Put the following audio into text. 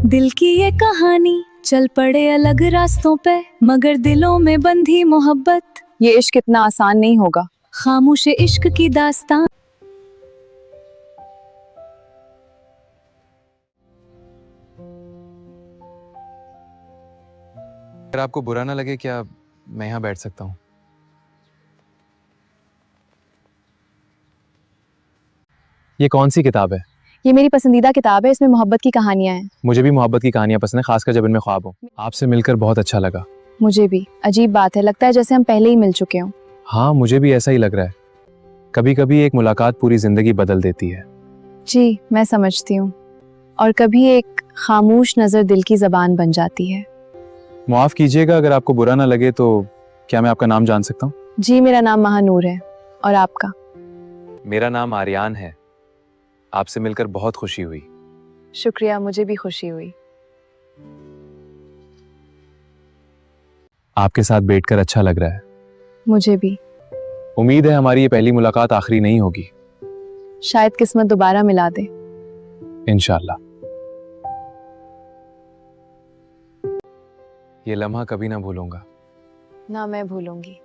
दिल की ये कहानी चल पड़े अलग रास्तों पे, मगर दिलों में बंधी मोहब्बत। ये इश्क इतना आसान नहीं होगा। खामोश इश्क की दास्तान। अगर आपको बुरा ना लगे, क्या मैं यहाँ बैठ सकता हूँ? ये कौन सी किताब है? ये मेरी पसंदीदा किताब है, इसमें मोहब्बत की कहानियां हैं। मुझे भी मोहब्बत की कहानियां पसंद है, खासकर जब इनमें ख्वाब हो। आपसे मिलकर बहुत अच्छा लगा। मुझे भी। अजीब बात है, लगता है जैसे हम पहले ही मिल चुके हों। हाँ, मुझे भी ऐसा ही लग रहा है। कभी कभी एक मुलाकात पूरी जिंदगी बदल देती है। जी, मैं समझती हूँ। और कभी एक खामोश नजर दिल की जबान बन जाती है। माफ कीजिएगा अगर आपको बुरा ना लगे, तो क्या मैं आपका नाम जान सकता हूँ? जी, मेरा नाम महानूर है। और आपका? मेरा नाम आर्यान है। आपसे मिलकर बहुत खुशी हुई। शुक्रिया, मुझे भी खुशी हुई। आपके साथ बैठकर अच्छा लग रहा है। मुझे भी। उम्मीद है हमारी ये पहली मुलाकात आखिरी नहीं होगी। शायद किस्मत दोबारा मिला दे। इंशाल्लाह। ये लम्हा कभी ना भूलूंगा। ना मैं भूलूंगी।